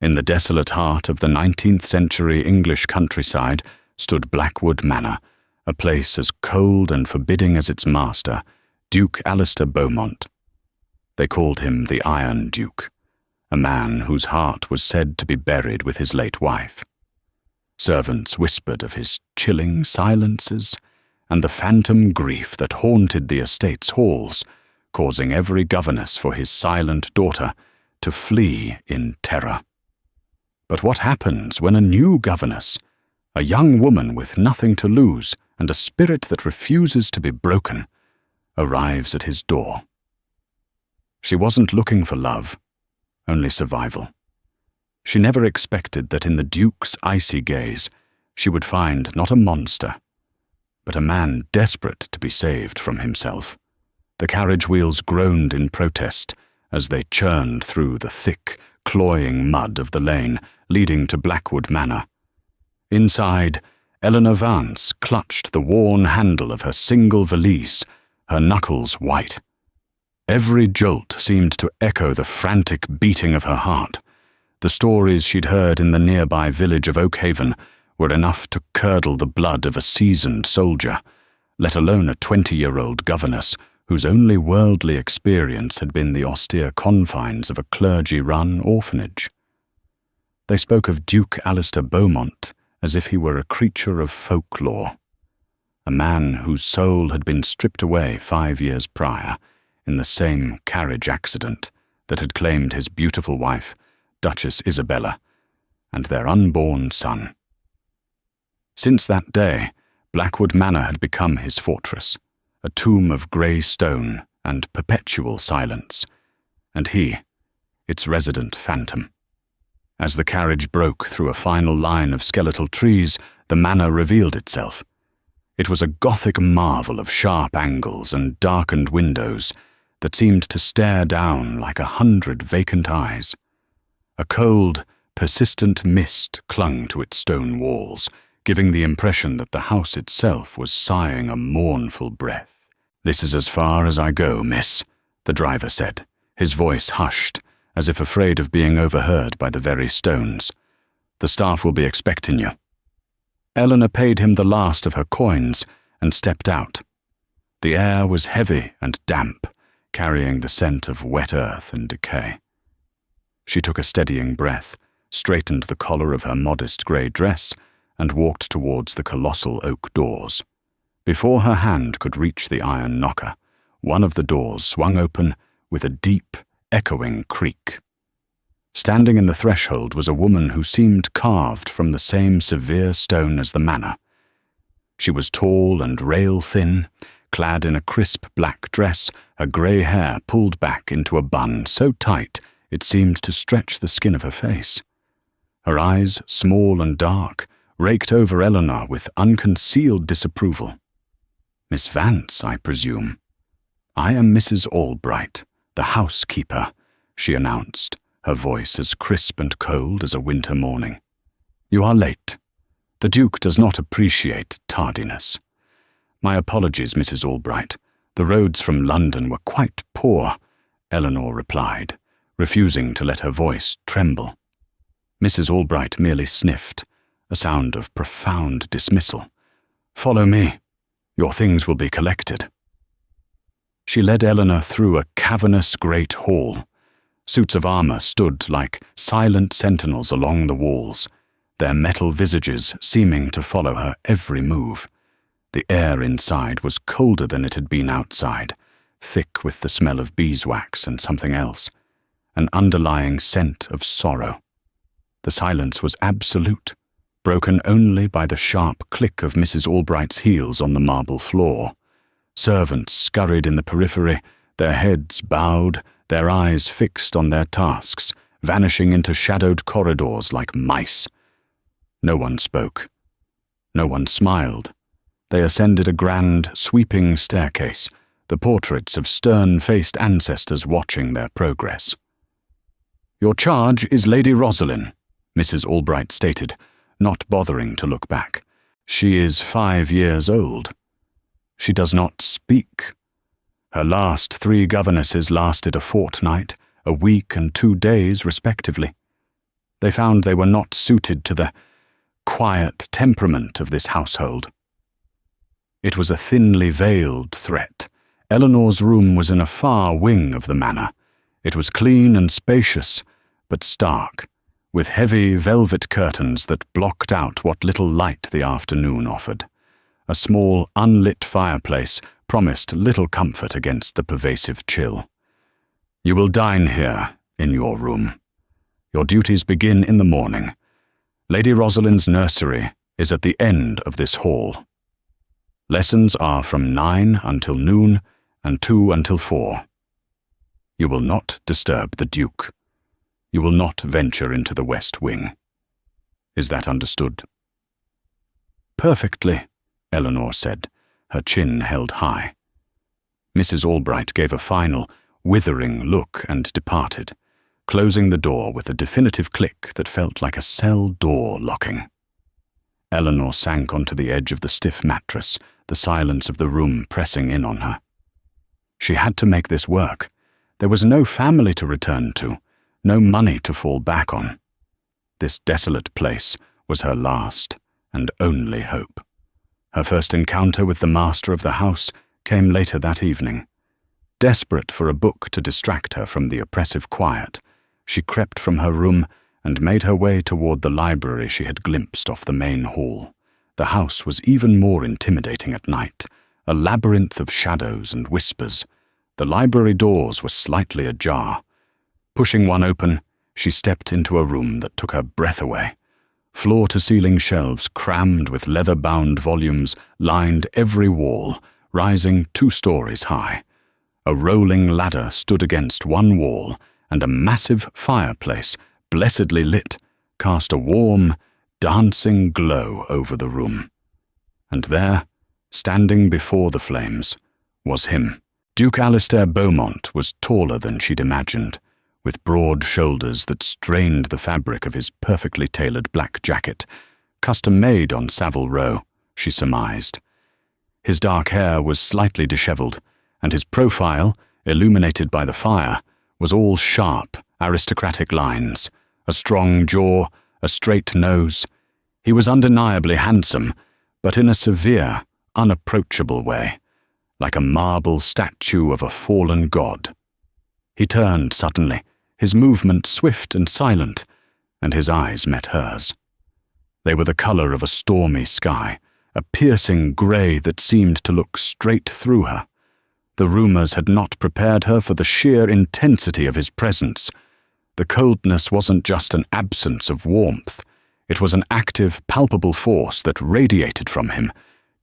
In the desolate heart of the 19th-century English countryside stood Blackwood Manor, a place as cold and forbidding as its master, Duke Alistair Beaumont. They called him the Iron Duke, a man whose heart was said to be buried with his late wife. Servants whispered of his chilling silences and the phantom grief that haunted the estate's halls, causing every governess for his silent daughter to flee in terror. But what happens when a new governess, a young woman with nothing to lose and a spirit that refuses to be broken, arrives at his door? She wasn't looking for love, only survival. She never expected that in the Duke's icy gaze she would find not a monster, but a man desperate to be saved from himself. The carriage wheels groaned in protest as they churned through the thick, cloying mud of the lane leading to Blackwood Manor. Inside, Eleanor Vance clutched the worn handle of her single valise, her knuckles white. Every jolt seemed to echo the frantic beating of her heart. The stories she'd heard in the nearby village of Oakhaven were enough to curdle the blood of a seasoned soldier, let alone a 20-year-old governess whose only worldly experience had been the austere confines of a clergy-run orphanage. They spoke of Duke Alistair Beaumont as if he were a creature of folklore, a man whose soul had been stripped away 5 years prior in the same carriage accident that had claimed his beautiful wife, Duchess Isabella, and their unborn son. Since that day, Blackwood Manor had become his fortress, a tomb of grey stone and perpetual silence, and he, its resident phantom. As the carriage broke through a final line of skeletal trees, the manor revealed itself. It was a Gothic marvel of sharp angles and darkened windows that seemed to stare down like 100 vacant eyes. A cold, persistent mist clung to its stone walls, giving the impression that the house itself was sighing a mournful breath. "This is as far as I go, miss," the driver said, his voice hushed, as if afraid of being overheard by the very stones. "The staff will be expecting you." Eleanor paid him the last of her coins and stepped out. The air was heavy and damp, carrying the scent of wet earth and decay. She took a steadying breath, straightened the collar of her modest grey dress, and walked towards the colossal oak doors. Before her hand could reach the iron knocker, one of the doors swung open with a deep, echoing creak. Standing in the threshold was a woman who seemed carved from the same severe stone as the manor. She was tall and rail-thin, clad in a crisp black dress, her grey hair pulled back into a bun so tight it seemed to stretch the skin of her face. Her eyes, small and dark, raked over Eleanor with unconcealed disapproval. "Miss Vance, I presume." "I am Mrs. Albright, the housekeeper," she announced, her voice as crisp and cold as a winter morning. "You are late. The Duke does not appreciate tardiness." "My apologies, Mrs. Albright. The roads from London were quite poor," Eleanor replied, refusing to let her voice tremble. Mrs. Albright merely sniffed, a sound of profound dismissal. "Follow me. Your things will be collected." She led Eleanor through a cavernous great hall. Suits of armour stood like silent sentinels along the walls, their metal visages seeming to follow her every move. The air inside was colder than it had been outside, thick with the smell of beeswax and something else, an underlying scent of sorrow. The silence was absolute, broken only by the sharp click of Mrs. Albright's heels on the marble floor. Servants scurried in the periphery, their heads bowed, their eyes fixed on their tasks, vanishing into shadowed corridors like mice. No one spoke. No one smiled. They ascended a grand, sweeping staircase, the portraits of stern-faced ancestors watching their progress. "Your charge is Lady Rosalind," Mrs. Albright stated, not bothering to look back. "She is 5 years old. She does not speak. Her last 3 governesses lasted a fortnight, a week and 2 days respectively. They found they were not suited to the quiet temperament of this household. It was a thinly veiled threat. Eleanor's room was in a far wing of the manor. It was clean and spacious, but stark, with heavy velvet curtains that blocked out what little light the afternoon offered. A small, unlit fireplace promised little comfort against the pervasive chill. "You will dine here, in your room. Your duties begin in the morning. Lady Rosalind's nursery is at the end of this hall. Lessons are from 9 until noon and 2 until 4. You will not disturb the Duke. You will not venture into the West Wing. Is that understood?" "Perfectly," Eleanor said, her chin held high. Mrs. Albright gave a final, withering look and departed, closing the door with a definitive click that felt like a cell door locking. Eleanor sank onto the edge of the stiff mattress, the silence of the room pressing in on her. She had to make this work. There was no family to return to, no money to fall back on. This desolate place was her last and only hope. Her first encounter with the master of the house came later that evening. Desperate for a book to distract her from the oppressive quiet, she crept from her room and made her way toward the library she had glimpsed off the main hall. The house was even more intimidating at night, a labyrinth of shadows and whispers. The library doors were slightly ajar. Pushing one open, she stepped into a room that took her breath away. Floor-to-ceiling shelves crammed with leather-bound volumes lined every wall, rising 2 stories high. A rolling ladder stood against one wall, and a massive fireplace, blessedly lit, cast a warm, dancing glow over the room. And there, standing before the flames, was him. Duke Alistair Beaumont was taller than she'd imagined, with broad shoulders that strained the fabric of his perfectly tailored black jacket, custom-made on Savile Row, she surmised. His dark hair was slightly disheveled, and his profile, illuminated by the fire, was all sharp, aristocratic lines, a strong jaw, a straight nose. He was undeniably handsome, but in a severe, unapproachable way, like a marble statue of a fallen god. He turned suddenly, his movement swift and silent, and his eyes met hers. They were the color of a stormy sky, a piercing grey that seemed to look straight through her. The rumors had not prepared her for the sheer intensity of his presence. The coldness wasn't just an absence of warmth. It was an active, palpable force that radiated from him,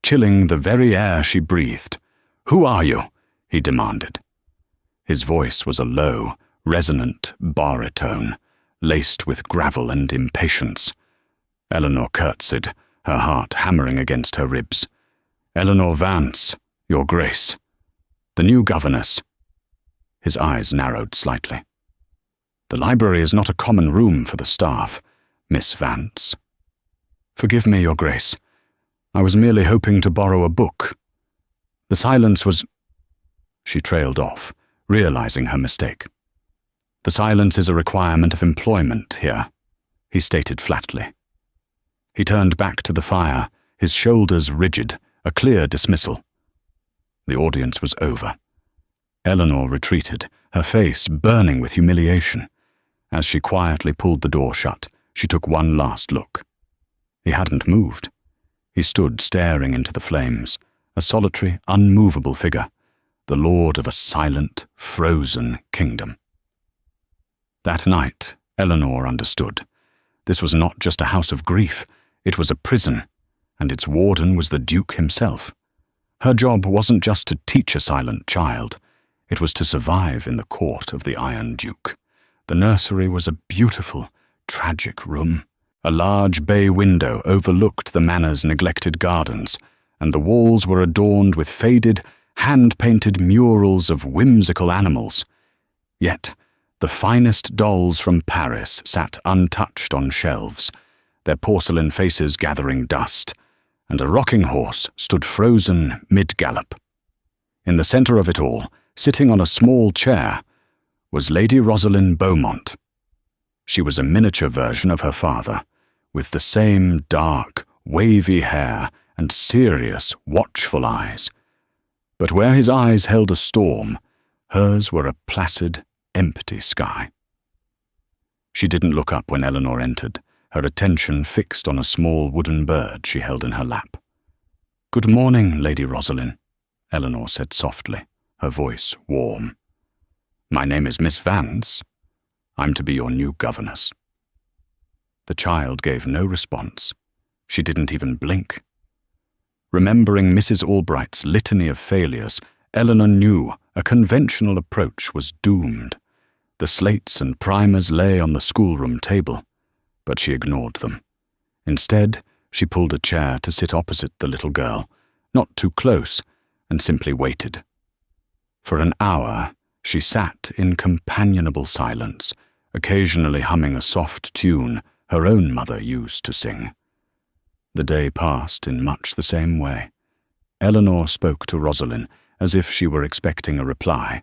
chilling the very air she breathed. "Who are you?" he demanded. His voice was a low, resonant baritone, laced with gravel and impatience. Eleanor curtsied, her heart hammering against her ribs. "Eleanor Vance, Your Grace. The new governess." His eyes narrowed slightly. "The library is not a common room for the staff, Miss Vance." "Forgive me, Your Grace. I was merely hoping to borrow a book." The silence was... She trailed off, realizing her mistake. "The silence is a requirement of employment here," he stated flatly. He turned back to the fire, his shoulders rigid, a clear dismissal. The audience was over. Eleanor retreated, her face burning with humiliation. As she quietly pulled the door shut, she took one last look. He hadn't moved. He stood staring into the flames, a solitary, unmovable figure, the lord of a silent, frozen kingdom. That night, Eleanor understood. This was not just a house of grief, it was a prison, and its warden was the Duke himself. Her job wasn't just to teach a silent child, it was to survive in the court of the Iron Duke. The nursery was a beautiful, tragic room. A large bay window overlooked the manor's neglected gardens, and the walls were adorned with faded, hand-painted murals of whimsical animals. Yet, the finest dolls from Paris sat untouched on shelves, their porcelain faces gathering dust, and a rocking horse stood frozen mid-gallop. In the center of it all, sitting on a small chair, was Lady Rosalind Beaumont. She was a miniature version of her father, with the same dark, wavy hair and serious, watchful eyes. But where his eyes held a storm, hers were a placid, empty sky. She didn't look up when Eleanor entered, her attention fixed on a small wooden bird she held in her lap. "Good morning, Lady Rosalind," Eleanor said softly, her voice warm. "My name is Miss Vance. I'm to be your new governess." The child gave no response. She didn't even blink. Remembering Mrs. Albright's litany of failures, Eleanor knew a conventional approach was doomed. The slates and primers lay on the schoolroom table, but she ignored them. Instead, she pulled a chair to sit opposite the little girl, not too close, and simply waited. For an hour, she sat in companionable silence, occasionally humming a soft tune her own mother used to sing. The day passed in much the same way. Eleanor spoke to Rosalind as if she were expecting a reply,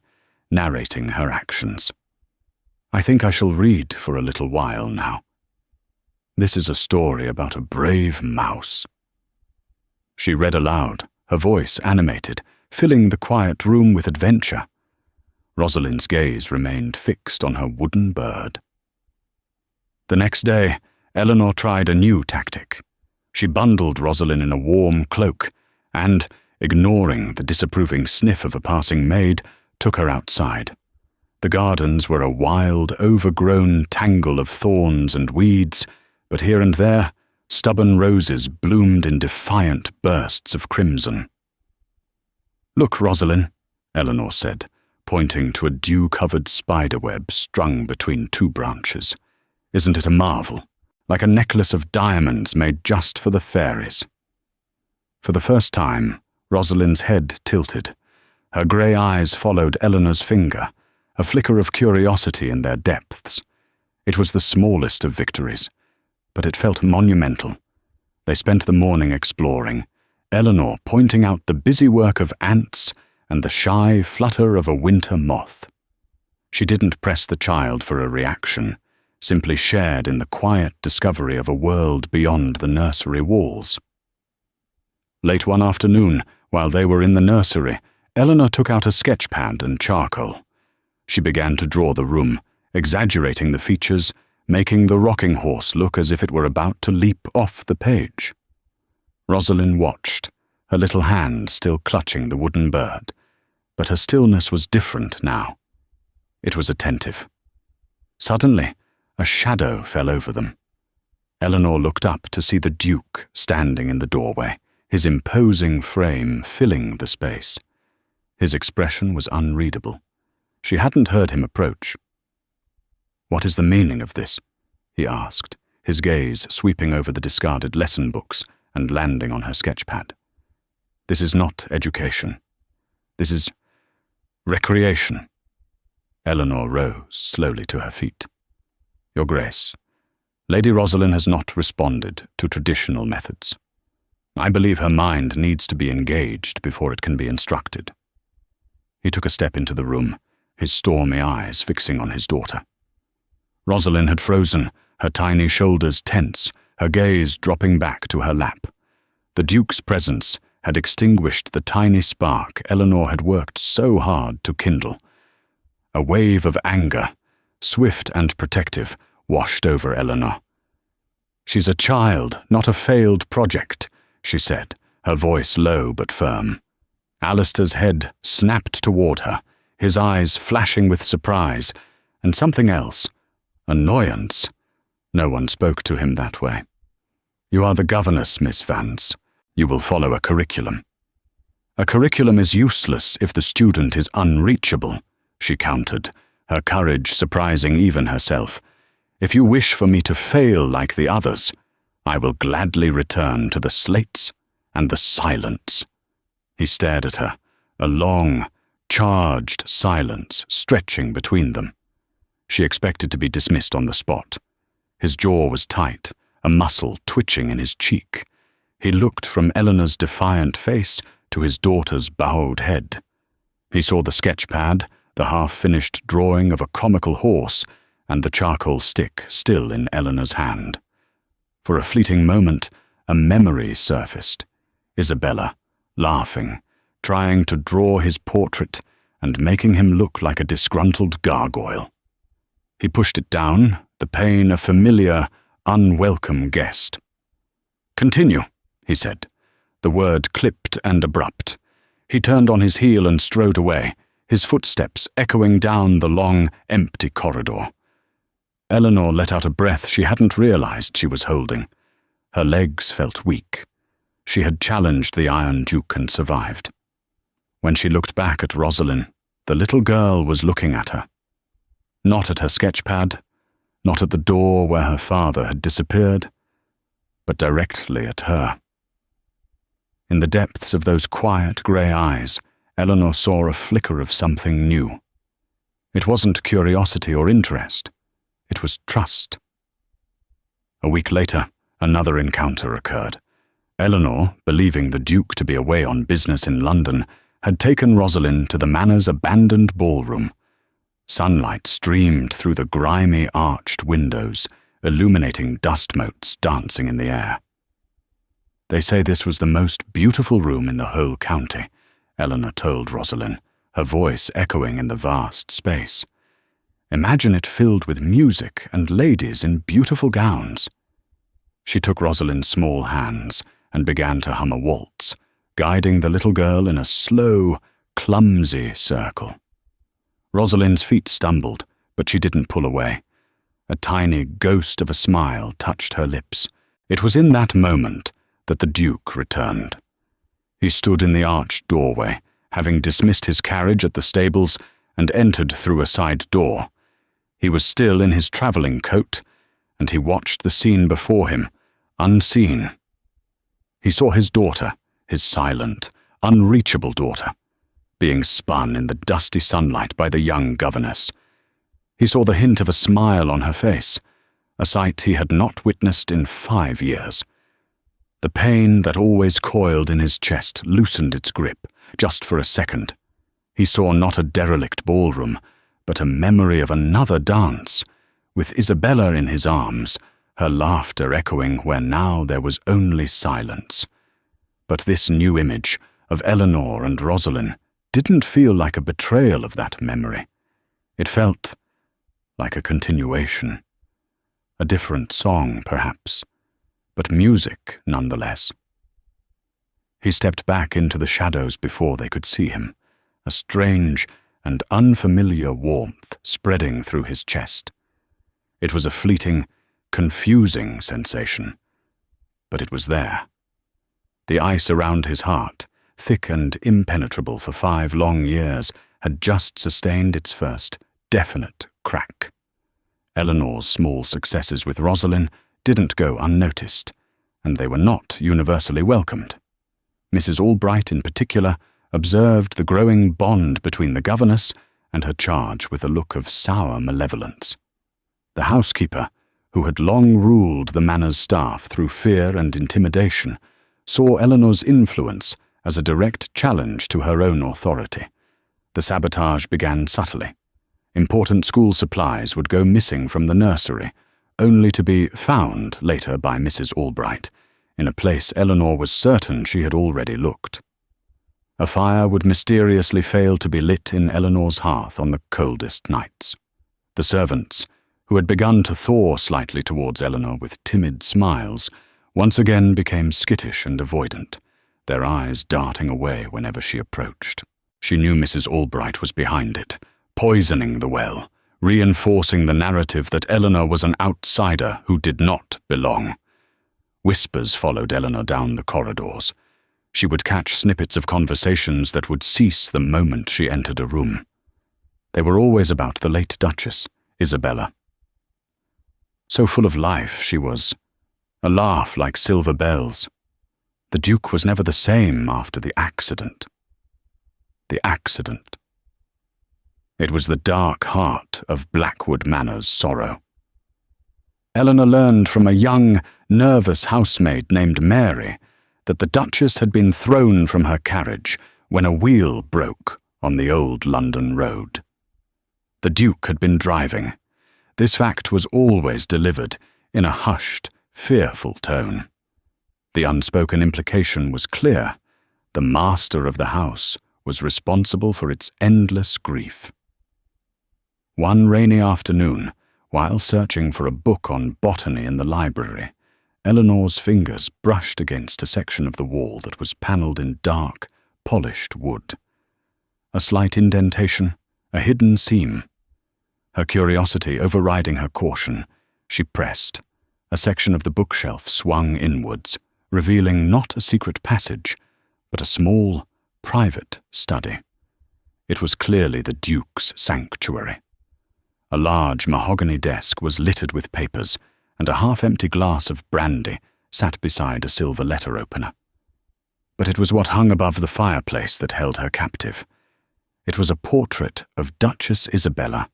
narrating her actions. "I think I shall read for a little while now. This is a story about a brave mouse." She read aloud, her voice animated, filling the quiet room with adventure. Rosalind's gaze remained fixed on her wooden bird. The next day, Eleanor tried a new tactic. She bundled Rosalind in a warm cloak and, ignoring the disapproving sniff of a passing maid, took her outside. The gardens were a wild, overgrown tangle of thorns and weeds, but here and there, stubborn roses bloomed in defiant bursts of crimson. "Look, Rosalind," Eleanor said, pointing to a dew-covered spiderweb strung between two branches. "Isn't it a marvel? Like a necklace of diamonds made just for the fairies." For the first time, Rosalind's head tilted. Her grey eyes followed Eleanor's finger, a flicker of curiosity in their depths. It was the smallest of victories, but it felt monumental. They spent the morning exploring, Eleanor pointing out the busy work of ants and the shy flutter of a winter moth. She didn't press the child for a reaction, simply shared in the quiet discovery of a world beyond the nursery walls. Late one afternoon, while they were in the nursery, Eleanor took out a sketch pad and charcoal. She began to draw the room, exaggerating the features, making the rocking horse look as if it were about to leap off the page. Rosalind watched, her little hand still clutching the wooden bird, but her stillness was different now. It was attentive. Suddenly, a shadow fell over them. Eleanor looked up to see the Duke standing in the doorway, his imposing frame filling the space. His expression was unreadable. She hadn't heard him approach. "What is the meaning of this?" he asked, his gaze sweeping over the discarded lesson books and landing on her sketchpad. "This is not education. This is recreation." Eleanor rose slowly to her feet. "Your Grace, Lady Rosalind has not responded to traditional methods. I believe her mind needs to be engaged before it can be instructed." He took a step into the room, his stormy eyes fixing on his daughter. Rosalind had frozen, her tiny shoulders tense, her gaze dropping back to her lap. The Duke's presence had extinguished the tiny spark Eleanor had worked so hard to kindle. A wave of anger, swift and protective, washed over Eleanor. "She's a child, not a failed project," she said, her voice low but firm. Alistair's head snapped toward her, his eyes flashing with surprise, and something else, annoyance. No one spoke to him that way. "You are the governess, Miss Vance. You will follow a curriculum." "A curriculum is useless if the student is unreachable," she countered, her courage surprising even herself. "If you wish for me to fail like the others, I will gladly return to the slates and the silence." He stared at her, a long, charged silence stretching between them. She expected to be dismissed on the spot. His jaw was tight, a muscle twitching in his cheek. He looked from Eleanor's defiant face to his daughter's bowed head. He saw the sketch pad, the half-finished drawing of a comical horse, and the charcoal stick still in Eleanor's hand. For a fleeting moment, a memory surfaced. Isabella, laughing, trying to draw his portrait and making him look like a disgruntled gargoyle. He pushed it down, the pain a familiar, unwelcome guest. "Continue," he said, the word clipped and abrupt. He turned on his heel and strode away, his footsteps echoing down the long, empty corridor. Eleanor let out a breath she hadn't realized she was holding. Her legs felt weak. She had challenged the Iron Duke and survived. When she looked back at Rosalind, the little girl was looking at her. Not at her sketchpad, not at the door where her father had disappeared, but directly at her. In the depths of those quiet grey eyes, Eleanor saw a flicker of something new. It wasn't curiosity or interest. It was trust. A week later, another encounter occurred. Eleanor, believing the Duke to be away on business in London, had taken Rosalind to the Manor's abandoned ballroom. Sunlight streamed through the grimy arched windows, illuminating dust motes dancing in the air. "They say this was the most beautiful room in the whole county," Eleanor told Rosalind, her voice echoing in the vast space. "Imagine it filled with music and ladies in beautiful gowns." She took Rosalind's small hands and began to hum a waltz, guiding the little girl in a slow, clumsy circle. Rosalind's feet stumbled, but she didn't pull away. A tiny ghost of a smile touched her lips. It was in that moment that the Duke returned. He stood in the arched doorway, having dismissed his carriage at the stables, and entered through a side door. He was still in his travelling coat, and he watched the scene before him, unseen. He saw his daughter, his silent, unreachable daughter, being spun in the dusty sunlight by the young governess. He saw the hint of a smile on her face, a sight he had not witnessed in 5 years. The pain that always coiled in his chest loosened its grip, just for a second. He saw not a derelict ballroom, but a memory of another dance, with Isabella in his arms, her laughter echoing where now there was only silence. But this new image of Eleanor and Rosalind didn't feel like a betrayal of that memory. It felt like a continuation. A different song, perhaps, but music nonetheless. He stepped back into the shadows before they could see him, a strange and unfamiliar warmth spreading through his chest. It was a fleeting, confusing sensation, but it was there. The ice around his heart, thick and impenetrable for 5 long years, had just sustained its first definite crack. Eleanor's small successes with Rosalind didn't go unnoticed, and they were not universally welcomed. Mrs. Albright, in particular, observed the growing bond between the governess and her charge with a look of sour malevolence. The housekeeper, who had long ruled the manor's staff through fear and intimidation, saw Eleanor's influence as a direct challenge to her own authority. The sabotage began subtly. Important school supplies would go missing from the nursery, only to be found later by Mrs. Albright, in a place Eleanor was certain she had already looked. A fire would mysteriously fail to be lit in Eleanor's hearth on the coldest nights. The servants, who had begun to thaw slightly towards Eleanor with timid smiles, once again became skittish and avoidant, their eyes darting away whenever she approached. She knew Mrs. Albright was behind it, poisoning the well, reinforcing the narrative that Eleanor was an outsider who did not belong. Whispers followed Eleanor down the corridors. She would catch snippets of conversations that would cease the moment she entered a room. They were always about the late Duchess, Isabella. So full of life she was, a laugh like silver bells. The Duke was never the same after the accident. The accident. It was the dark heart of Blackwood Manor's sorrow. Eleanor learned from a young, nervous housemaid named Mary that the Duchess had been thrown from her carriage when a wheel broke on the old London road. The Duke had been driving. This fact was always delivered in a hushed, fearful tone. The unspoken implication was clear. The master of the house was responsible for its endless grief. One rainy afternoon, while searching for a book on botany in the library, Eleanor's fingers brushed against a section of the wall that was panelled in dark, polished wood. A slight indentation, a hidden seam. Her curiosity overriding her caution, she pressed. A section of the bookshelf swung inwards, revealing not a secret passage, but a small, private study. It was clearly the Duke's sanctuary. A large mahogany desk was littered with papers, and a half-empty glass of brandy sat beside a silver letter opener. But it was what hung above the fireplace that held her captive. It was a portrait of Duchess Isabella.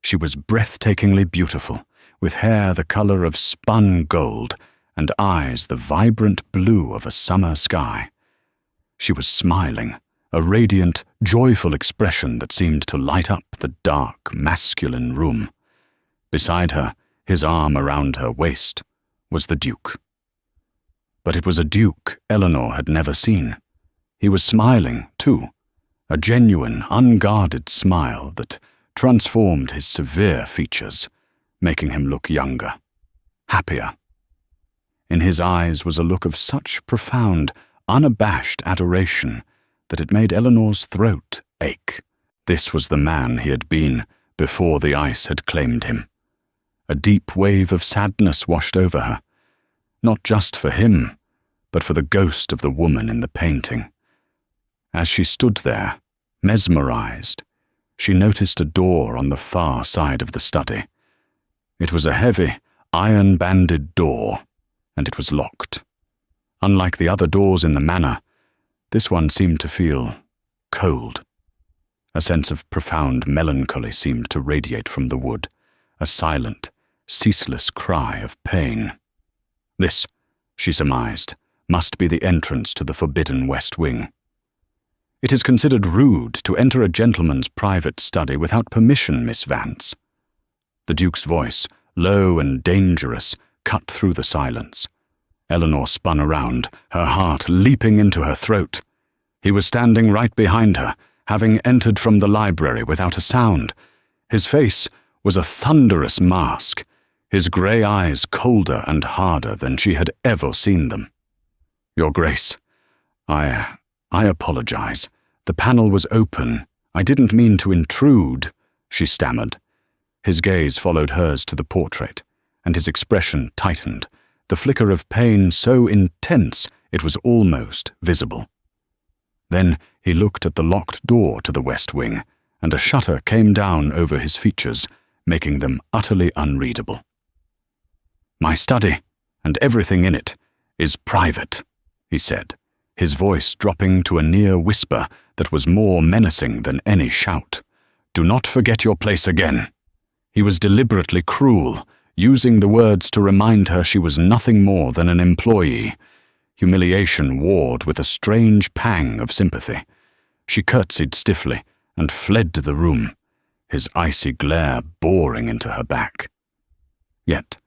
She was breathtakingly beautiful, with hair the colour of spun gold and eyes the vibrant blue of a summer sky. She was smiling, a radiant, joyful expression that seemed to light up the dark, masculine room. Beside her, his arm around her waist, was the Duke. But it was a Duke Eleanor had never seen. He was smiling, too, a genuine, unguarded smile that transformed his severe features, making him look younger, happier. In his eyes was a look of such profound, unabashed adoration that it made Eleanor's throat ache. This was the man he had been before the ice had claimed him. A deep wave of sadness washed over her, not just for him, but for the ghost of the woman in the painting. As she stood there, mesmerized, she noticed a door on the far side of the study. It was a heavy, iron-banded door, and it was locked. Unlike the other doors in the manor, this one seemed to feel cold. A sense of profound melancholy seemed to radiate from the wood, a silent, ceaseless cry of pain. This, she surmised, must be the entrance to the forbidden west wing. It is considered rude to enter a gentleman's private study without permission, Miss Vance. The Duke's voice, low and dangerous, cut through the silence. Eleanor spun around, her heart leaping into her throat. He was standing right behind her, having entered from the library without a sound. His face was a thunderous mask, his grey eyes colder and harder than she had ever seen them. "Your Grace, I apologize. The panel was open. I didn't mean to intrude," she stammered. His gaze followed hers to the portrait, and his expression tightened, the flicker of pain so intense it was almost visible. Then he looked at the locked door to the west wing, and a shutter came down over his features, making them utterly unreadable. "My study, and everything in it, is private," he said, his voice dropping to a near whisper that was more menacing than any shout. "Do not forget your place again." He was deliberately cruel, using the words to remind her she was nothing more than an employee. Humiliation warred with a strange pang of sympathy. She curtsied stiffly and fled to the room, his icy glare boring into her back. Yet,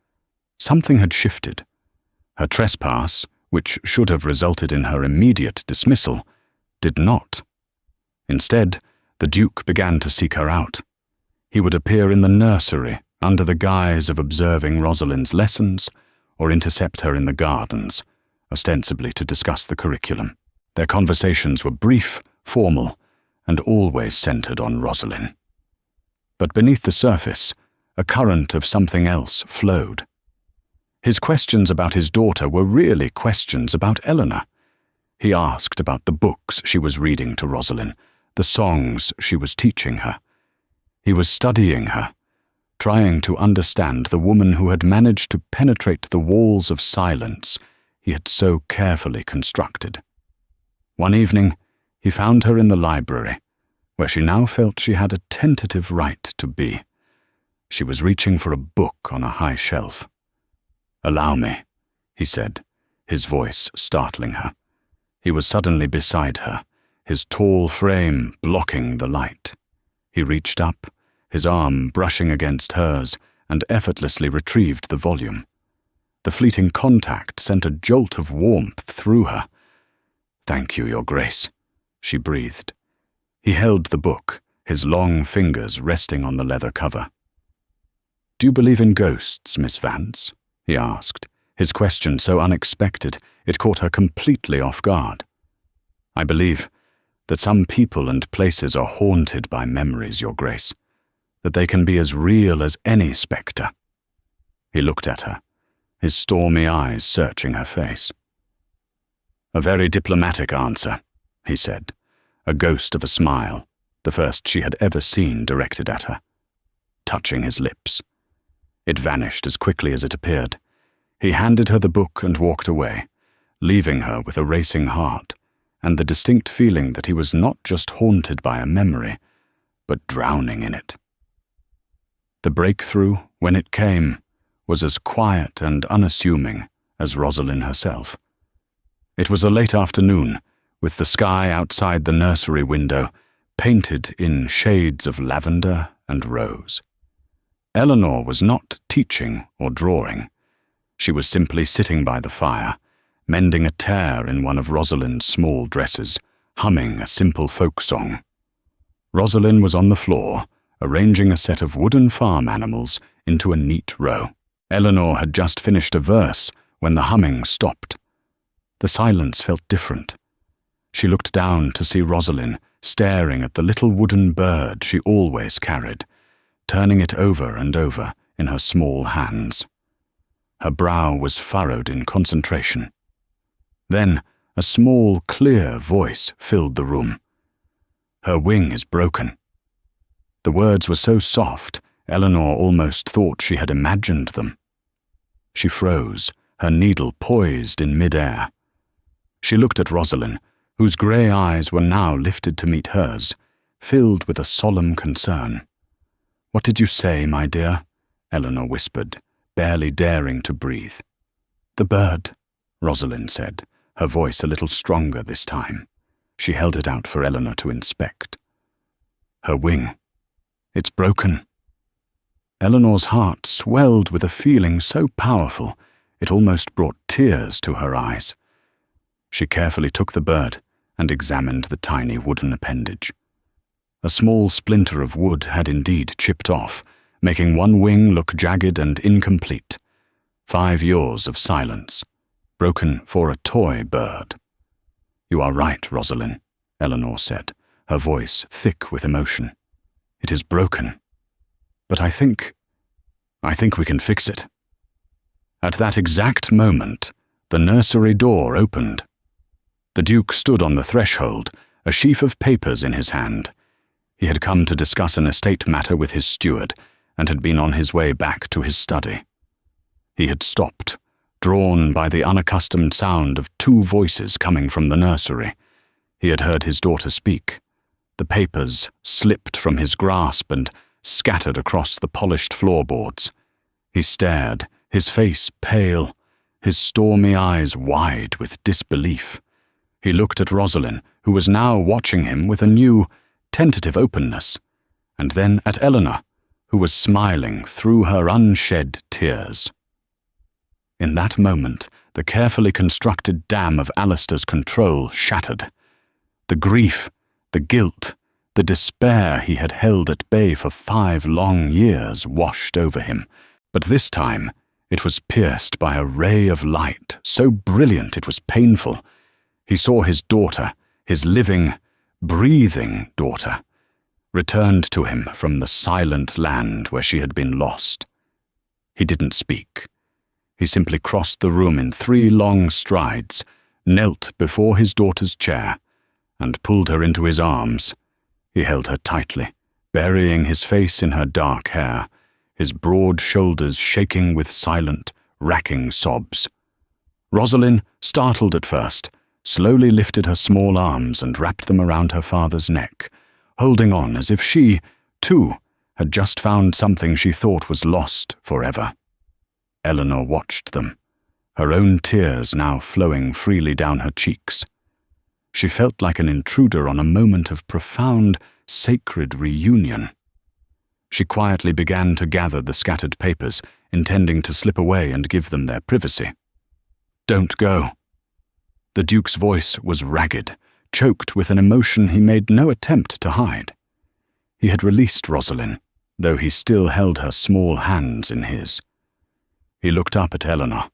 something had shifted. Her trespass, which should have resulted in her immediate dismissal, did not. Instead, the Duke began to seek her out. He would appear in the nursery under the guise of observing Rosalind's lessons, or intercept her in the gardens, ostensibly to discuss the curriculum. Their conversations were brief, formal, and always centered on Rosalind. But beneath the surface, a current of something else flowed. His questions about his daughter were really questions about Eleanor. He asked about the books she was reading to Rosalind, the songs she was teaching her. He was studying her, trying to understand the woman who had managed to penetrate the walls of silence he had so carefully constructed. One evening, he found her in the library, where she now felt she had a tentative right to be. She was reaching for a book on a high shelf. "Allow me," he said, his voice startling her. He was suddenly beside her, his tall frame blocking the light. He reached up his arm brushing against hers, and effortlessly retrieved the volume. The fleeting contact sent a jolt of warmth through her. "Thank you, Your Grace," she breathed. He held the book, his long fingers resting on the leather cover. "Do you believe in ghosts, Miss Vance?" he asked, his question so unexpected it caught her completely off guard. "I believe that some people and places are haunted by memories, Your Grace, that they can be as real as any spectre." He looked at her, his stormy eyes searching her face. "A very diplomatic answer," he said, a ghost of a smile, the first she had ever seen directed at her, touching his lips. It vanished as quickly as it appeared. He handed her the book and walked away, leaving her with a racing heart and the distinct feeling that he was not just haunted by a memory, but drowning in it. The breakthrough, when it came, was as quiet and unassuming as Rosalind herself. It was a late afternoon, with the sky outside the nursery window painted in shades of lavender and rose. Eleanor was not teaching or drawing. She was simply sitting by the fire, mending a tear in one of Rosalind's small dresses, humming a simple folk song. Rosalind was on the floor, arranging a set of wooden farm animals into a neat row. Eleanor had just finished a verse when the humming stopped. The silence felt different. She looked down to see Rosalind staring at the little wooden bird she always carried, turning it over and over in her small hands. Her brow was furrowed in concentration. Then a small, clear voice filled the room. "Her wing is broken." The words were so soft, Eleanor almost thought she had imagined them. She froze, her needle poised in mid-air. She looked at Rosalind, whose grey eyes were now lifted to meet hers, filled with a solemn concern. "What did you say, my dear?" Eleanor whispered, barely daring to breathe. "The bird," Rosalind said, her voice a little stronger this time. She held it out for Eleanor to inspect. "Her wing. It's broken." Eleanor's heart swelled with a feeling so powerful it almost brought tears to her eyes. She carefully took the bird and examined the tiny wooden appendage. A small splinter of wood had indeed chipped off, making one wing look jagged and incomplete. 5 years of silence, broken for a toy bird. "You are right, Rosalind," Eleanor said, her voice thick with emotion. "It is broken. But I think we can fix it." At that exact moment, the nursery door opened. The Duke stood on the threshold, a sheaf of papers in his hand. He had come to discuss an estate matter with his steward, and had been on his way back to his study. He had stopped, drawn by the unaccustomed sound of 2 voices coming from the nursery. He had heard his daughter speak. The papers slipped from his grasp and scattered across the polished floorboards. He stared, his face pale, his stormy eyes wide with disbelief. He looked at Rosalind, who was now watching him with a new, tentative openness, and then at Eleanor, who was smiling through her unshed tears. In that moment, the carefully constructed dam of Alistair's control shattered. The grief, the guilt, the despair he had held at bay for 5 long years washed over him, but this time it was pierced by a ray of light so brilliant it was painful. He saw his daughter, his living, breathing daughter, returned to him from the silent land where she had been lost. He didn't speak. He simply crossed the room in 3 long strides, knelt before his daughter's chair, and pulled her into his arms. He held her tightly, burying his face in her dark hair, his broad shoulders shaking with silent, racking sobs. Rosalind, startled at first, slowly lifted her small arms and wrapped them around her father's neck, holding on as if she, too, had just found something she thought was lost forever. Eleanor watched them, her own tears now flowing freely down her cheeks. She felt like an intruder on a moment of profound, sacred reunion. She quietly began to gather the scattered papers, intending to slip away and give them their privacy. "Don't go." The Duke's voice was ragged, choked with an emotion he made no attempt to hide. He had released Rosalind, though he still held her small hands in his. He looked up at Eleanor,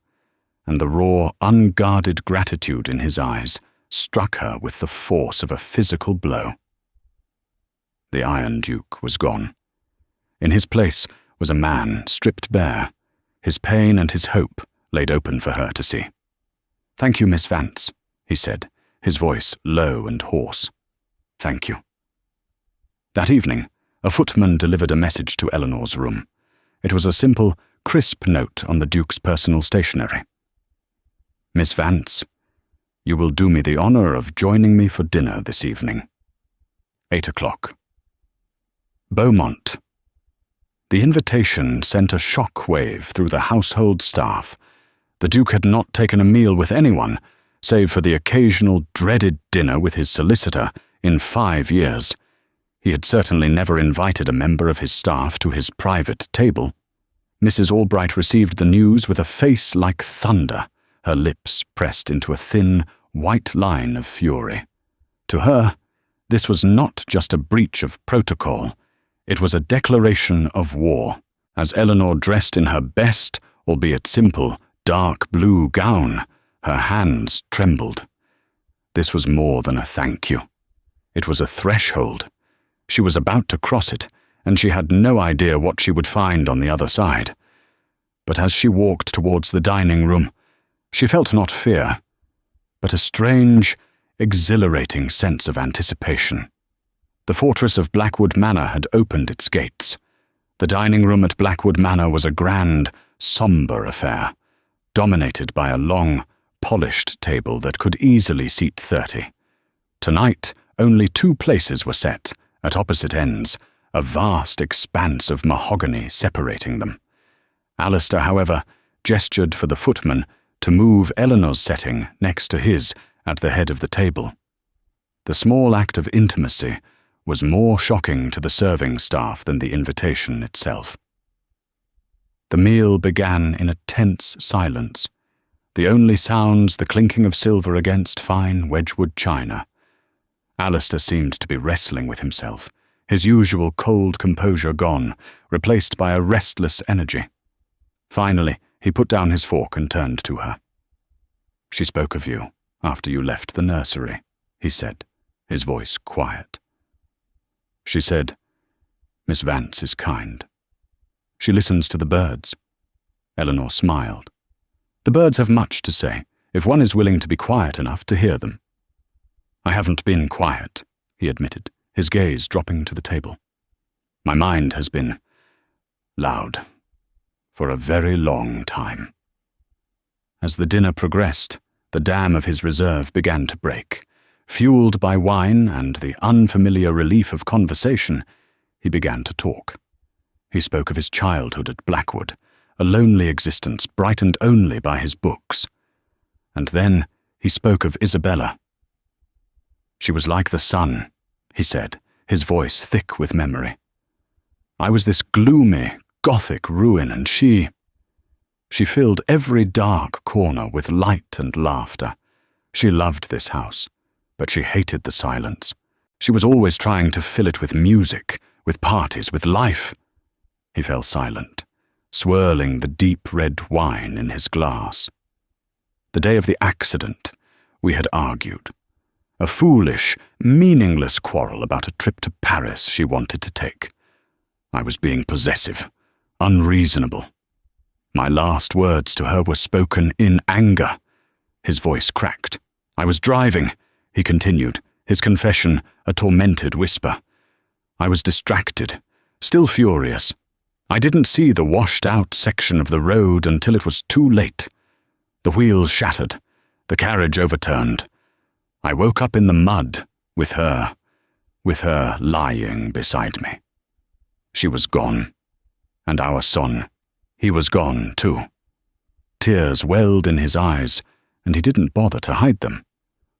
and the raw, unguarded gratitude in his eyes struck her with the force of a physical blow. The Iron Duke was gone. In his place was a man stripped bare, his pain and his hope laid open for her to see. "Thank you, Miss Vance," he said, his voice low and hoarse. "Thank you." That evening, a footman delivered a message to Eleanor's room. It was a simple, crisp note on the Duke's personal stationery. "Miss Vance, you will do me the honor of joining me for dinner this evening. 8 o'clock. Beaumont." The invitation sent a shock wave through the household staff. The Duke had not taken a meal with anyone, save for the occasional dreaded dinner with his solicitor, in 5 years. He had certainly never invited a member of his staff to his private table. Mrs. Albright received the news with a face like thunder, her lips pressed into a thin, white line of fury. To her, this was not just a breach of protocol, it was a declaration of war. As Eleanor dressed in her best, albeit simple, dark blue gown, her hands trembled. This was more than a thank you. It was a threshold. She was about to cross it, and she had no idea what she would find on the other side. But as she walked towards the dining room, she felt not fear, but a strange, exhilarating sense of anticipation. The fortress of Blackwood Manor had opened its gates. The dining room at Blackwood Manor was a grand, sombre affair, dominated by a long, polished table that could easily seat 30. Tonight, only 2 places were set, at opposite ends, a vast expanse of mahogany separating them. Alistair, however, gestured for the footman to move Eleanor's setting next to his at the head of the table. The small act of intimacy was more shocking to the serving staff than the invitation itself. The meal began in a tense silence, the only sounds the clinking of silver against fine Wedgwood china. Alistair seemed to be wrestling with himself, his usual cold composure gone, replaced by a restless energy. Finally, he put down his fork and turned to her. "She spoke of you after you left the nursery," he said, his voice quiet. "She said, 'Miss Vance is kind. She listens to the birds.'" Eleanor smiled. "The birds have much to say, if one is willing to be quiet enough to hear them." "I haven't been quiet," he admitted, his gaze dropping to the table. "My mind has been loud for a very long time." As the dinner progressed, the dam of his reserve began to break. Fueled by wine and the unfamiliar relief of conversation, he began to talk. He spoke of his childhood at Blackwood, a lonely existence brightened only by his books. And then he spoke of Isabella. "She was like the sun," he said, his voice thick with memory. "I was this gloomy, Gothic ruin, and she filled every dark corner with light and laughter. She loved this house, but she hated the silence. She was always trying to fill it with music, with parties, with life." He fell silent, swirling the deep red wine in his glass. "The day of the accident, we had argued. A foolish, meaningless quarrel about a trip to Paris she wanted to take. I was being possessive, unreasonable. My last words to her were spoken in anger." His voice cracked. "I was driving," he continued, his confession a tormented whisper. "I was distracted, still furious. I didn't see the washed-out section of the road until it was too late. The wheels shattered, the carriage overturned. I woke up in the mud with her lying beside me. She was gone, and our son, he was gone too." Tears welled in his eyes, and he didn't bother to hide them.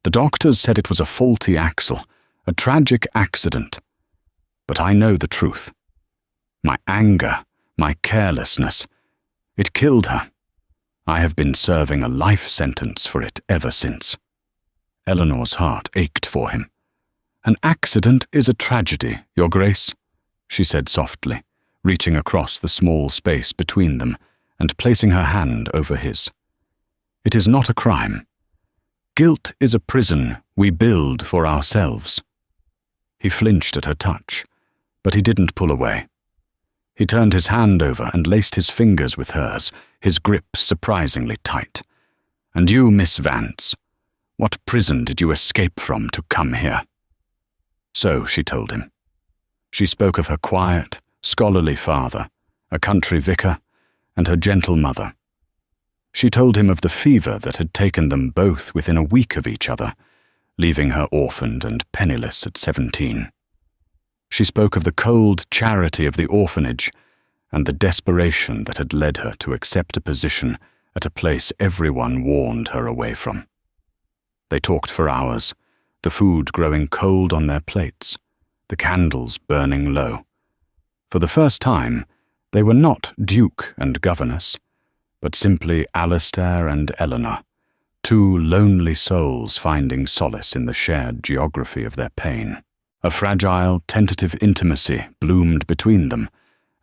"The doctors said it was a faulty axle, a tragic accident. But I know the truth. my anger, my carelessness. It killed her. I have been serving a life sentence for it ever since." Eleanor's heart ached for him. "An accident is a tragedy, Your Grace," she said softly, reaching across the small space between them and placing her hand over his. "It is not a crime. Guilt is a prison we build for ourselves." He flinched at her touch, but he didn't pull away. He turned his hand over and laced his fingers with hers, his grip surprisingly tight. "And you, Miss Vance, what prison did you escape from to come here?" So she told him. She spoke of her quiet, scholarly father, a country vicar, and her gentle mother. She told him of the fever that had taken them both within a week of each other, leaving her orphaned and penniless at 17. She spoke of the cold charity of the orphanage and the desperation that had led her to accept a position at a place everyone warned her away from. They talked for hours, the food growing cold on their plates, the candles burning low. For the first time, they were not Duke and Governess, but simply Alistair and Eleanor, two lonely souls finding solace in the shared geography of their pain. A fragile, tentative intimacy bloomed between them,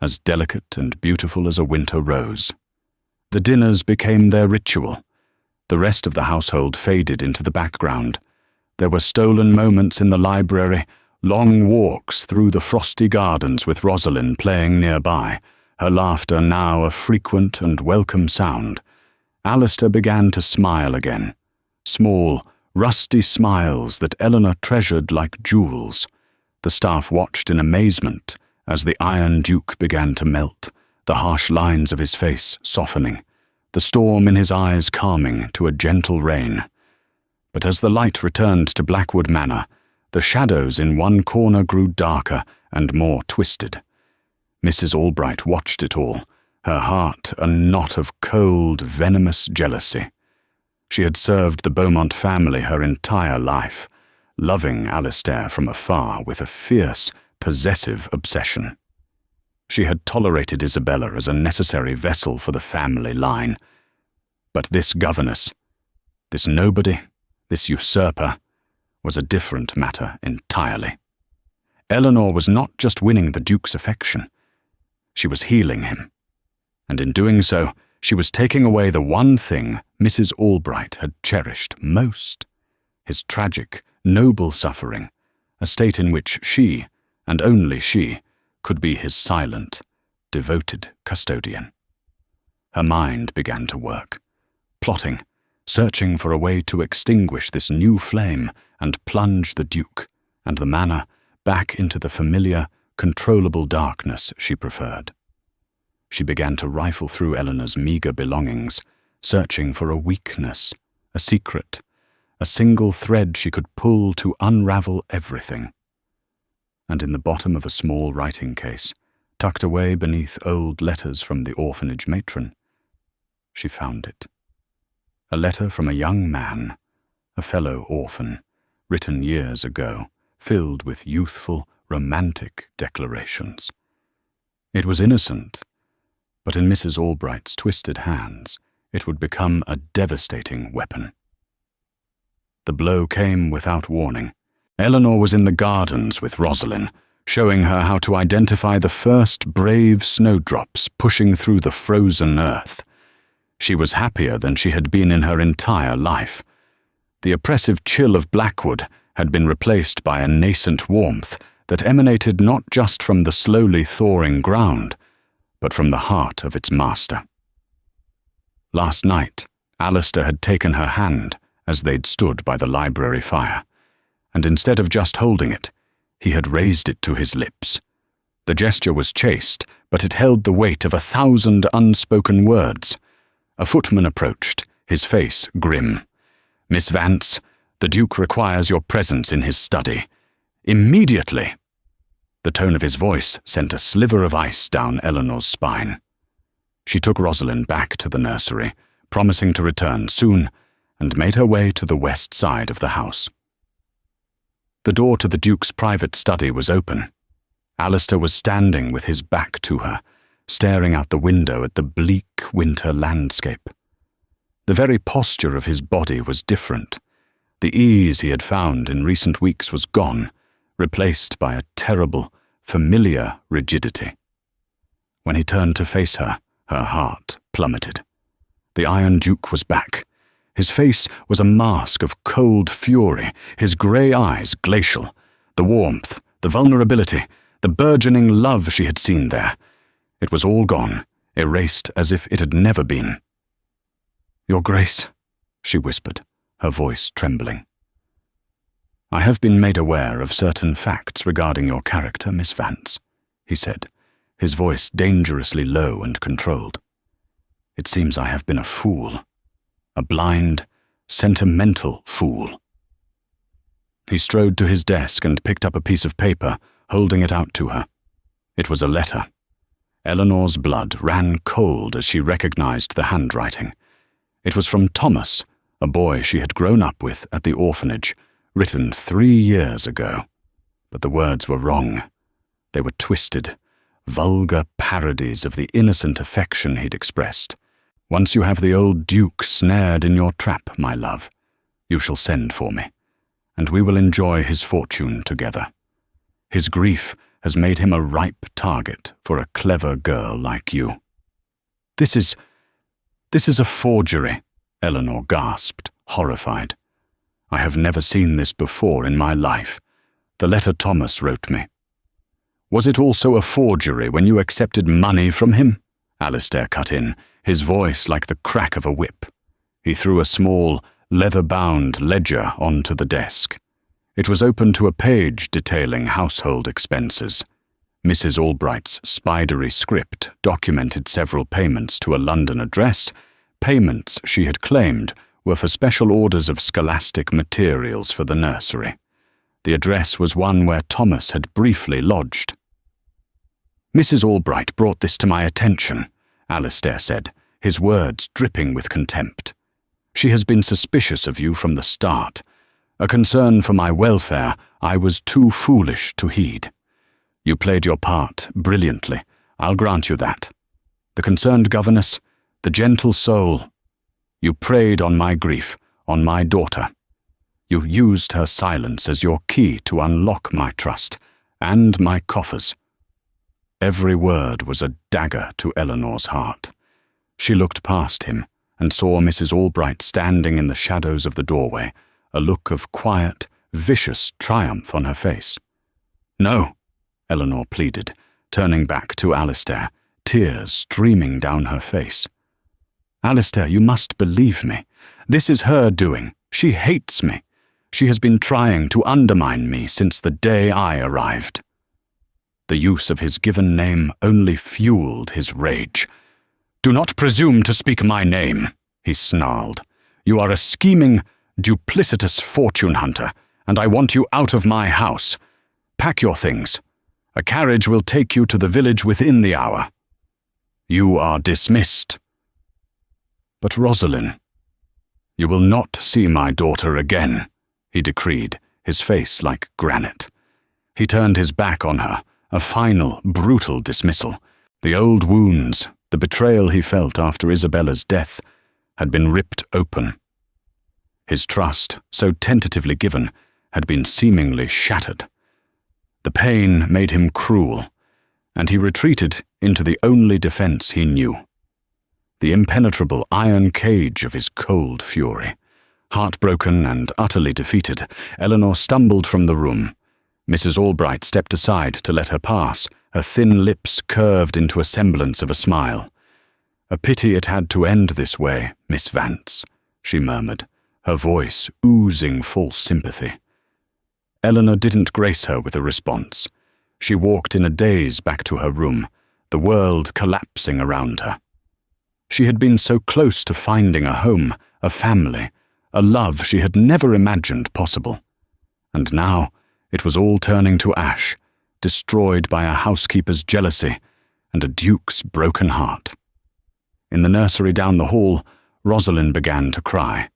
as delicate and beautiful as a winter rose. The dinners became their ritual. The rest of the household faded into the background. There were stolen moments in the library, long walks through the frosty gardens with Rosalind playing nearby, her laughter now a frequent and welcome sound. Alistair began to smile again, small, rusty smiles that Eleanor treasured like jewels. The staff watched in amazement as the Iron Duke began to melt, the harsh lines of his face softening, the storm in his eyes calming to a gentle rain. But as the light returned to Blackwood Manor, the shadows in one corner grew darker and more twisted. Mrs. Albright watched it all, her heart a knot of cold, venomous jealousy. She had served the Beaumont family her entire life, loving Alistair from afar with a fierce, possessive obsession. She had tolerated Isabella as a necessary vessel for the family line. But this governess, this nobody, this usurper, was a different matter entirely. Eleanor was not just winning the Duke's affection, she was healing him. And in doing so, she was taking away the one thing Mrs. Albright had cherished most, his tragic, noble suffering, a state in which she, and only she, could be his silent, devoted custodian. Her mind began to work, plotting, searching for a way to extinguish this new flame and plunge the Duke and the manor back into the familiar, controllable darkness she preferred. She began to rifle through Eleanor's meager belongings, searching for a weakness, a secret, a single thread she could pull to unravel everything. And in the bottom of a small writing case, tucked away beneath old letters from the orphanage matron, she found it. A letter from a young man, a fellow orphan, written years ago, filled with youthful, romantic declarations. It was innocent, but in Mrs. Albright's twisted hands, it would become a devastating weapon. The blow came without warning. Eleanor was in the gardens with Rosalind, showing her how to identify the first brave snowdrops pushing through the frozen earth. She was happier than she had been in her entire life. The oppressive chill of Blackwood had been replaced by a nascent warmth that emanated not just from the slowly thawing ground, but from the heart of its master. Last night, Alistair had taken her hand as they'd stood by the library fire, and instead of just holding it, he had raised it to his lips. The gesture was chaste, but it held the weight of 1,000 unspoken words. A footman approached, his face grim. "Miss Vance, the Duke requires your presence in his study. Immediately!" The tone of his voice sent a sliver of ice down Eleanor's spine. She took Rosalind back to the nursery, promising to return soon, and made her way to the west side of the house. The door to the Duke's private study was open. Alistair was standing with his back to her, staring out the window at the bleak winter landscape. The very posture of his body was different. The ease he had found in recent weeks was gone, replaced by a terrible, familiar rigidity. When he turned to face her, her heart plummeted. The Iron Duke was back. His face was a mask of cold fury, his grey eyes glacial. The warmth, the vulnerability, the burgeoning love she had seen there. It was all gone, erased as if it had never been. "Your Grace," she whispered, her voice trembling. "I have been made aware of certain facts regarding your character, Miss Vance," he said, his voice dangerously low and controlled. "It seems I have been a fool. A blind, sentimental fool." He strode to his desk and picked up a piece of paper, holding it out to her. It was a letter. Eleanor's blood ran cold as she recognized the handwriting. It was from Thomas, a boy she had grown up with at the orphanage, written 3 years ago. But the words were wrong. They were twisted, vulgar parodies of the innocent affection he'd expressed. "Once you have the old Duke snared in your trap, my love, you shall send for me, and we will enjoy his fortune together. His grief has made him a ripe target for a clever girl like you." This is a forgery," Eleanor gasped, horrified. "I have never seen this before in my life. The letter Thomas wrote me." "Was it also a forgery when you accepted money from him?" Alistair cut in, his voice like the crack of a whip. He threw a small, leather-bound ledger onto the desk. It was open to a page detailing household expenses. Mrs. Albright's spidery script documented several payments to a London address. Payments, she had claimed, were for special orders of scholastic materials for the nursery. The address was one where Thomas had briefly lodged. "Mrs. Albright brought this to my attention," Alistair said, his words dripping with contempt. "She has been suspicious of you from the start. A concern for my welfare I was too foolish to heed. You played your part brilliantly, I'll grant you that. The concerned governess, the gentle soul. You preyed on my grief, on my daughter. You used her silence as your key to unlock my trust, and my coffers." Every word was a dagger to Eleanor's heart. She looked past him and saw Mrs. Albright standing in the shadows of the doorway, a look of quiet, vicious triumph on her face. "No," Eleanor pleaded, turning back to Alistair, tears streaming down her face. "Alistair, you must believe me. This is her doing. She hates me. She has been trying to undermine me since the day I arrived." The use of his given name only fueled his rage. "Do not presume to speak my name," he snarled. "You are a scheming, duplicitous fortune hunter, and I want you out of my house. Pack your things. A carriage will take you to the village within the hour. You are dismissed." "But Rosalind—" "You will not see my daughter again," he decreed, his face like granite. He turned his back on her, a final, brutal dismissal. The old wounds, the betrayal he felt after Isabella's death, had been ripped open. His trust, so tentatively given, had been seemingly shattered. The pain made him cruel, and he retreated into the only defense he knew. The impenetrable iron cage of his cold fury. Heartbroken and utterly defeated, Eleanor stumbled from the room. Mrs. Albright stepped aside to let her pass, her thin lips curved into a semblance of a smile. "A pity it had to end this way, Miss Vance," she murmured, her voice oozing false sympathy. Eleanor didn't grace her with a response. She walked in a daze back to her room, the world collapsing around her. She had been so close to finding a home, a family, a love she had never imagined possible. And now it was all turning to ash, destroyed by a housekeeper's jealousy and a duke's broken heart. In the nursery down the hall, Rosalind began to cry,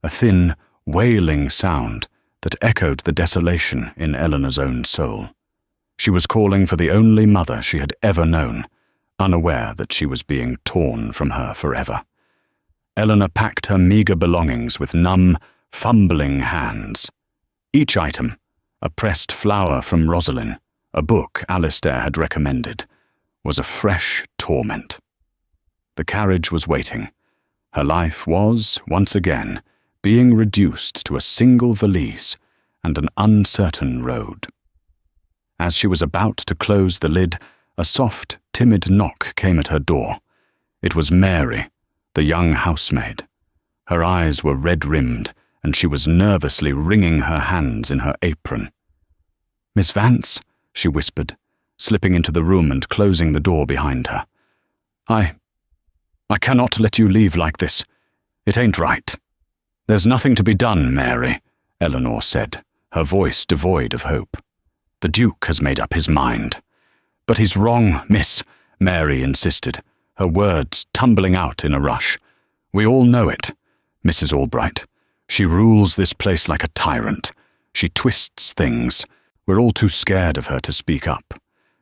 a thin, wailing sound that echoed the desolation in Eleanor's own soul. She was calling for the only mother she had ever known, unaware that she was being torn from her forever. Eleanor packed her meagre belongings with numb, fumbling hands. Each item, a pressed flower from Rosalind, a book Alistair had recommended, was a fresh torment. The carriage was waiting. Her life was, once again, being reduced to a single valise and an uncertain road. As she was about to close the lid, a soft, timid knock came at her door. It was Mary, the young housemaid. Her eyes were red-rimmed, and she was nervously wringing her hands in her apron. "Miss Vance," she whispered, slipping into the room and closing the door behind her. I cannot let you leave like this. It ain't right." "There's nothing to be done, Mary," Eleanor said, her voice devoid of hope. "The Duke has made up his mind." "But he's wrong, miss," Mary insisted, her words tumbling out in a rush. "We all know it, Mrs. Albright. She rules this place like a tyrant. She twists things. We're all too scared of her to speak up.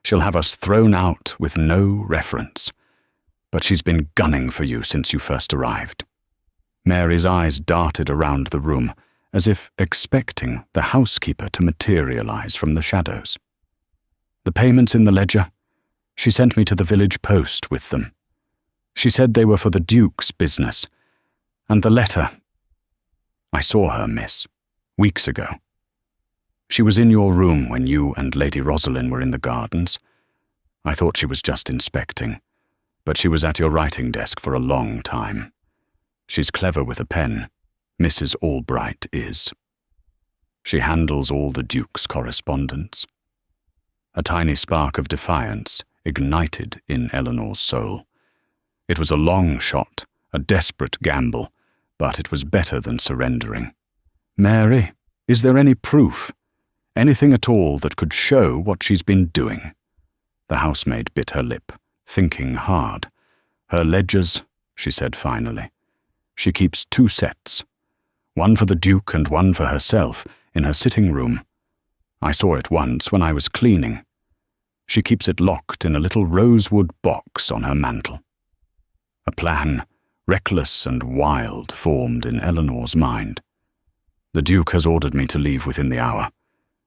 She'll have us thrown out with no reference. But she's been gunning for you since you first arrived." Mary's eyes darted around the room, as if expecting the housekeeper to materialize from the shadows. "The payments in the ledger? She sent me to the village post with them. She said they were for the Duke's business. And the letter. I saw her, miss, weeks ago. She was in your room when you and Lady Rosalind were in the gardens. I thought she was just inspecting, but she was at your writing desk for a long time. She's clever with a pen. Mrs. Albright is. She handles all the Duke's correspondence." A tiny spark of defiance ignited in Eleanor's soul. It was a long shot, a desperate gamble, but it was better than surrendering. "Mary, is there any proof? Anything at all that could show what she's been doing?" The housemaid bit her lip, thinking hard. "Her ledgers," she said finally. "She keeps 2 sets, one for the Duke and one for herself, in her sitting room. I saw it once when I was cleaning. She keeps it locked in a little rosewood box on her mantel." A plan, reckless and wild, formed in Eleanor's mind. "The Duke has ordered me to leave within the hour.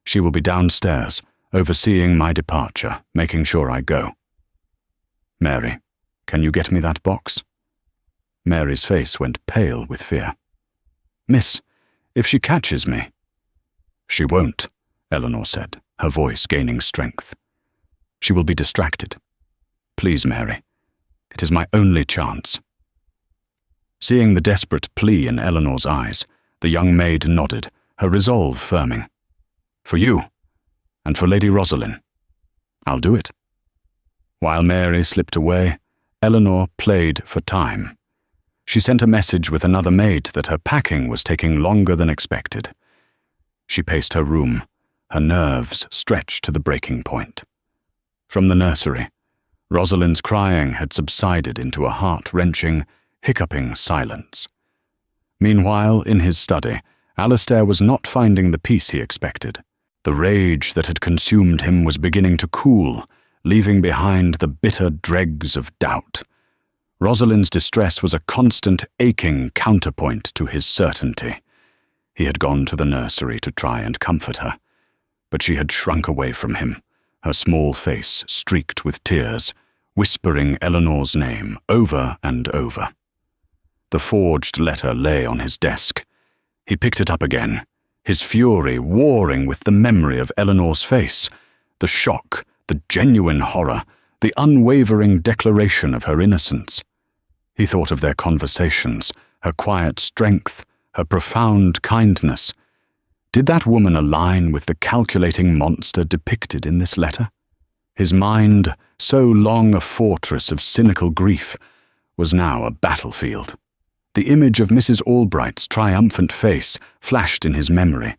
She will be downstairs, overseeing my departure, making sure I go. Mary, can you get me that box?" Mary's face went pale with fear. "Miss, if she catches me—" "She won't," Eleanor said, her voice gaining strength. "She will be distracted. Please, Mary, it is my only chance." Seeing the desperate plea in Eleanor's eyes, the young maid nodded, her resolve firming. "For you, and for Lady Rosalind. I'll do it." While Mary slipped away, Eleanor played for time. She sent a message with another maid that her packing was taking longer than expected. She paced her room, her nerves stretched to the breaking point. From the nursery, Rosalind's crying had subsided into a heart-wrenching, hiccuping silence. Meanwhile, in his study, Alistair was not finding the peace he expected. The rage that had consumed him was beginning to cool, leaving behind the bitter dregs of doubt. Rosalind's distress was a constant, aching counterpoint to his certainty. He had gone to the nursery to try and comfort her, but she had shrunk away from him, her small face streaked with tears, whispering Eleanor's name over and over. The forged letter lay on his desk. He picked it up again, his fury warring with the memory of Eleanor's face, the shock, the genuine horror, the unwavering declaration of her innocence. He thought of their conversations, her quiet strength, her profound kindness. Did that woman align with the calculating monster depicted in this letter? His mind, so long a fortress of cynical grief, was now a battlefield. The image of Mrs. Albright's triumphant face flashed in his memory,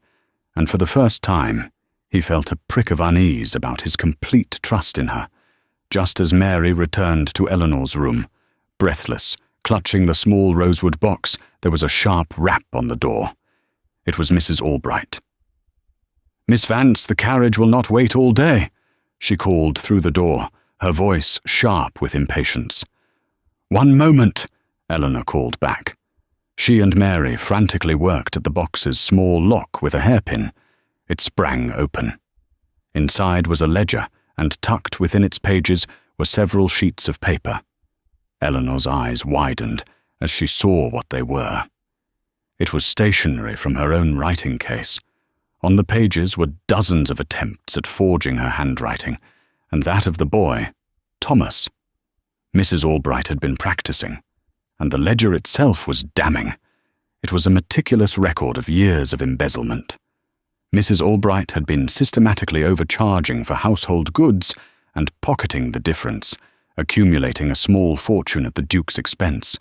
and for the first time he felt a prick of unease about his complete trust in her, just as Mary returned to Eleanor's room. Breathless, clutching the small rosewood box, there was a sharp rap on the door. It was Mrs. Albright. "Miss Vance, the carriage will not wait all day," she called through the door, her voice sharp with impatience. "One moment," Eleanor called back. She and Mary frantically worked at the box's small lock with a hairpin. It sprang open. Inside was a ledger, and tucked within its pages were several sheets of paper. Eleanor's eyes widened as she saw what they were. It was stationery from her own writing case. On the pages were dozens of attempts at forging her handwriting, and that of the boy, Thomas. Mrs. Albright had been practicing, and the ledger itself was damning. It was a meticulous record of years of embezzlement. Mrs. Albright had been systematically overcharging for household goods and pocketing the difference, accumulating a small fortune at the Duke's expense.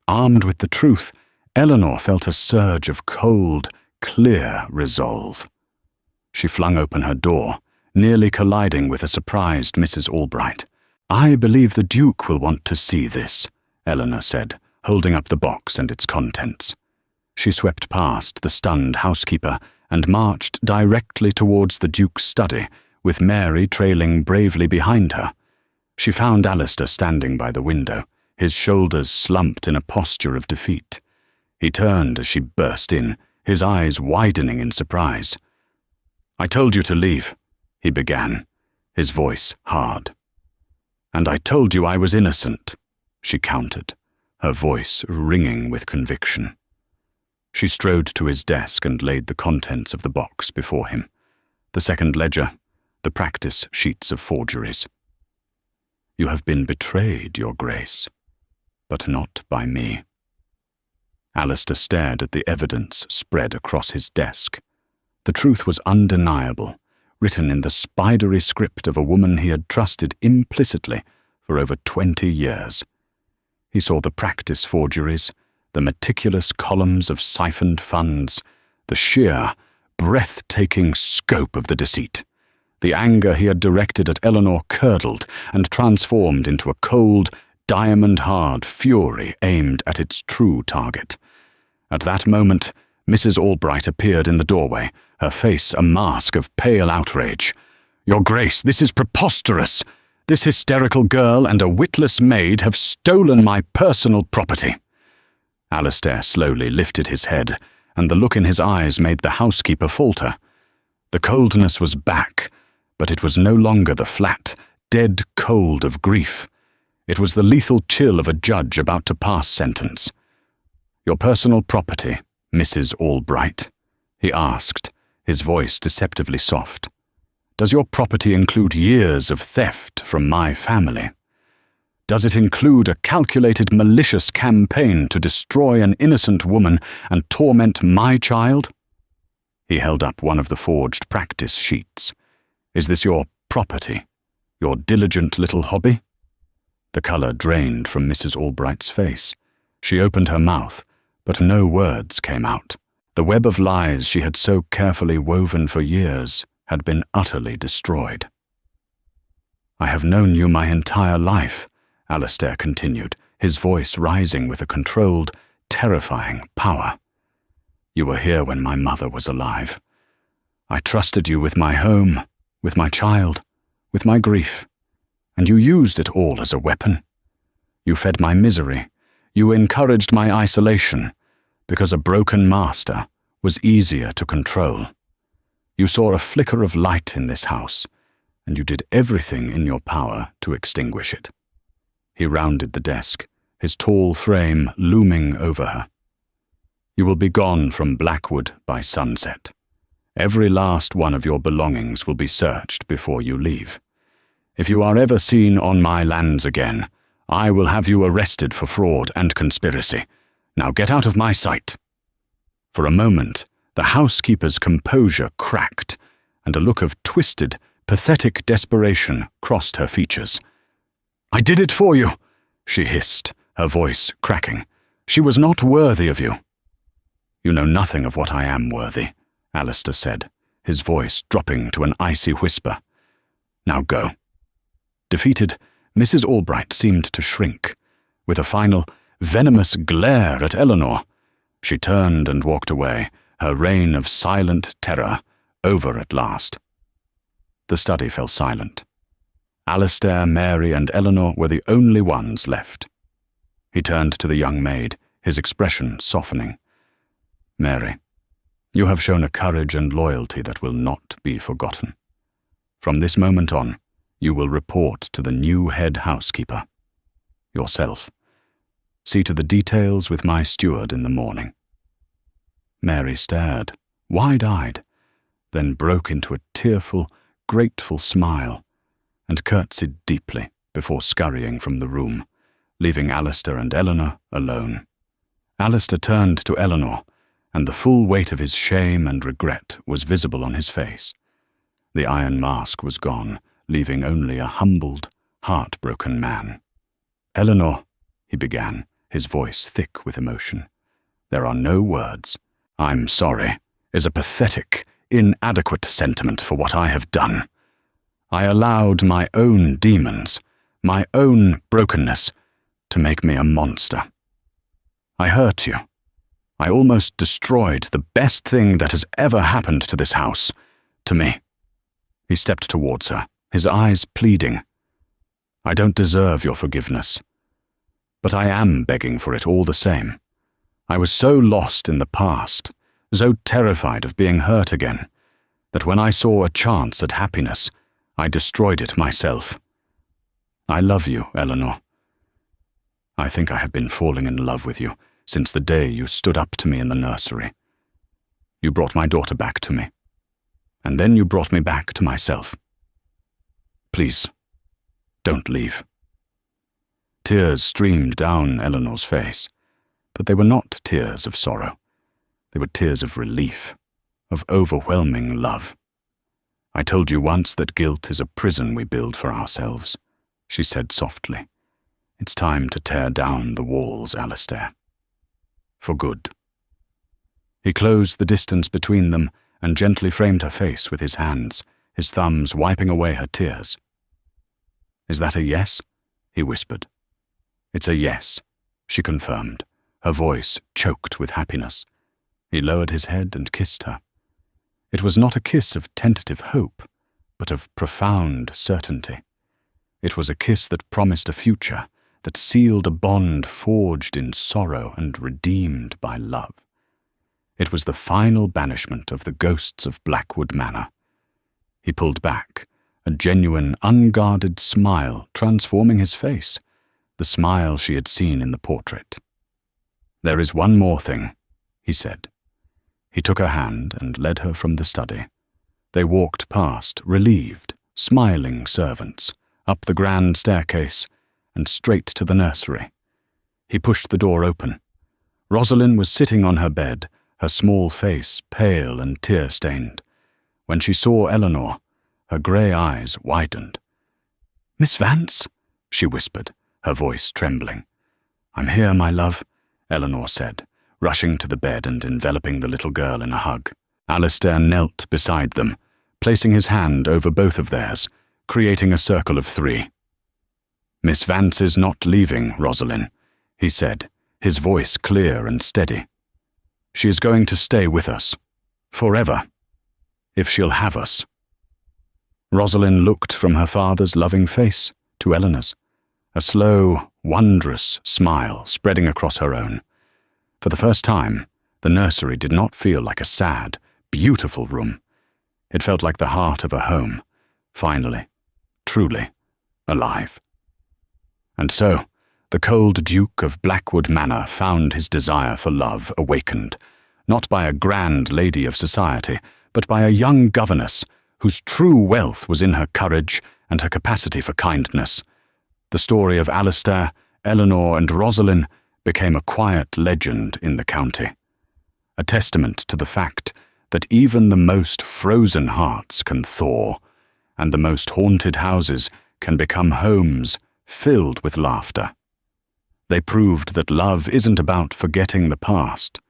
Armed with the truth, Eleanor felt a surge of cold, clear resolve. She flung open her door, nearly colliding with a surprised Mrs. Albright. "I believe the Duke will want to see this," Eleanor said, holding up the box and its contents. She swept past the stunned housekeeper and marched directly towards the Duke's study, with Mary trailing bravely behind her. She found Alistair standing by the window, his shoulders slumped in a posture of defeat. He turned as she burst in, his eyes widening in surprise. "I told you to leave," he began, his voice hard. "And I told you I was innocent," she countered, her voice ringing with conviction. She strode to his desk and laid the contents of the box before him. The second ledger, the practice sheets of forgeries. "You have been betrayed, Your Grace, but not by me." Alistair stared at the evidence spread across his desk. The truth was undeniable, written in the spidery script of a woman he had trusted implicitly for over 20 years. He saw the practice forgeries, the meticulous columns of siphoned funds, the sheer, breathtaking scope of the deceit. The anger he had directed at Eleanor curdled and transformed into a cold, diamond-hard fury aimed at its true target. At that moment, Mrs. Albright appeared in the doorway, her face a mask of pale outrage. "Your Grace, this is preposterous! This hysterical girl and a witless maid have stolen my personal property." Alistair slowly lifted his head, and the look in his eyes made the housekeeper falter. The coldness was back, but it was no longer the flat, dead cold of grief. It was the lethal chill of a judge about to pass sentence. "Your personal property, Mrs. Albright?" he asked, his voice deceptively soft. "Does your property include years of theft from my family? Does it include a calculated, malicious campaign to destroy an innocent woman and torment my child?" He held up one of the forged practice sheets. "Is this your property? Your diligent little hobby?" The colour drained from Mrs. Albright's face. She opened her mouth, but no words came out. The web of lies she had so carefully woven for years had been utterly destroyed. "I have known you my entire life," Alistair continued, his voice rising with a controlled, terrifying power. "You were here when my mother was alive. I trusted you with my home, with my child, with my grief, and you used it all as a weapon. You fed my misery, you encouraged my isolation, because a broken master was easier to control. You saw a flicker of light in this house, and you did everything in your power to extinguish it." He rounded the desk, his tall frame looming over her. "You will be gone from Blackwood by sunset. Every last one of your belongings will be searched before you leave. If you are ever seen on my lands again, I will have you arrested for fraud and conspiracy. Now get out of my sight." For a moment, the housekeeper's composure cracked, and a look of twisted, pathetic desperation crossed her features. "I did it for you," she hissed, her voice cracking. "She was not worthy of you." "You know nothing of what I am worthy," Alistair said, his voice dropping to an icy whisper. "Now go." Defeated, Mrs. Albright seemed to shrink. With a final, venomous glare at Eleanor, she turned and walked away, her reign of silent terror over at last. The study fell silent. Alistair, Mary, and Eleanor were the only ones left. He turned to the young maid, his expression softening. "Mary, you have shown a courage and loyalty that will not be forgotten. From this moment on, you will report to the new head housekeeper. Yourself. See to the details with my steward in the morning." Mary stared, wide-eyed, then broke into a tearful, grateful smile, and curtsied deeply before scurrying from the room, leaving Alistair and Eleanor alone. Alistair turned to Eleanor, and the full weight of his shame and regret was visible on his face. The iron mask was gone, leaving only a humbled, heartbroken man. "Eleanor," he began, his voice thick with emotion. "There are no words. 'I'm sorry' is a pathetic, inadequate sentiment for what I have done. I allowed my own demons, my own brokenness, to make me a monster. I hurt you. I almost destroyed the best thing that has ever happened to this house, to me." He stepped towards her, his eyes pleading. "I don't deserve your forgiveness, but I am begging for it all the same. I was so lost in the past, so terrified of being hurt again, that when I saw a chance at happiness, I destroyed it myself. I love you, Eleanor. I think I have been falling in love with you since the day you stood up to me in the nursery. You brought my daughter back to me, and then you brought me back to myself. Please, don't leave." Tears streamed down Eleanor's face, but they were not tears of sorrow. They were tears of relief, of overwhelming love. "I told you once that guilt is a prison we build for ourselves," she said softly. "It's time to tear down the walls, Alistair. For good." He closed the distance between them and gently framed her face with his hands, his thumbs wiping away her tears. "Is that a yes?" he whispered. "It's a yes," she confirmed, her voice choked with happiness. He lowered his head and kissed her. It was not a kiss of tentative hope, but of profound certainty. It was a kiss that promised a future, that sealed a bond forged in sorrow and redeemed by love. It was the final banishment of the ghosts of Blackwood Manor. He pulled back, a genuine, unguarded smile transforming his face, the smile she had seen in the portrait. "There is one more thing," he said. He took her hand and led her from the study. They walked past relieved, smiling servants, up the grand staircase, and straight to the nursery. He pushed the door open. Rosalind was sitting on her bed, her small face pale and tear-stained. When she saw Eleanor, her grey eyes widened. "Miss Vance?" she whispered, her voice trembling. "I'm here, my love," Eleanor said, rushing to the bed and enveloping the little girl in a hug. Alistair knelt beside them, placing his hand over both of theirs, creating a circle of 3. "Miss Vance is not leaving, Rosalind," he said, his voice clear and steady. "She is going to stay with us, forever, if she'll have us." Rosalind looked from her father's loving face to Eleanor's, a slow, wondrous smile spreading across her own. For the first time, the nursery did not feel like a sad, beautiful room. It felt like the heart of a home, finally, truly, alive. And so, the cold Duke of Blackwood Manor found his desire for love awakened, not by a grand lady of society, but by a young governess whose true wealth was in her courage and her capacity for kindness. The story of Alistair, Eleanor, and Rosalind became a quiet legend in the county, a testament to the fact that even the most frozen hearts can thaw, and the most haunted houses can become homes filled with laughter. They proved that love isn't about forgetting the past,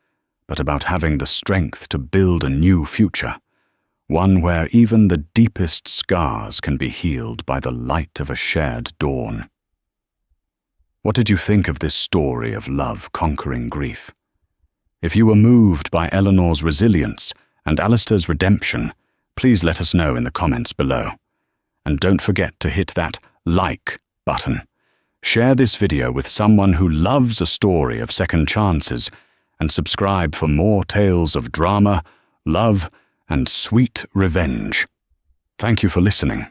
but about having the strength to build a new future, one where even the deepest scars can be healed by the light of a shared dawn. What did you think of this story of love conquering grief? If you were moved by Eleanor's resilience and Alistair's redemption, please let us know in the comments below. And don't forget to hit that like button. Share this video with someone who loves a story of second chances, and subscribe for more tales of drama, love, and sweet revenge. Thank you for listening.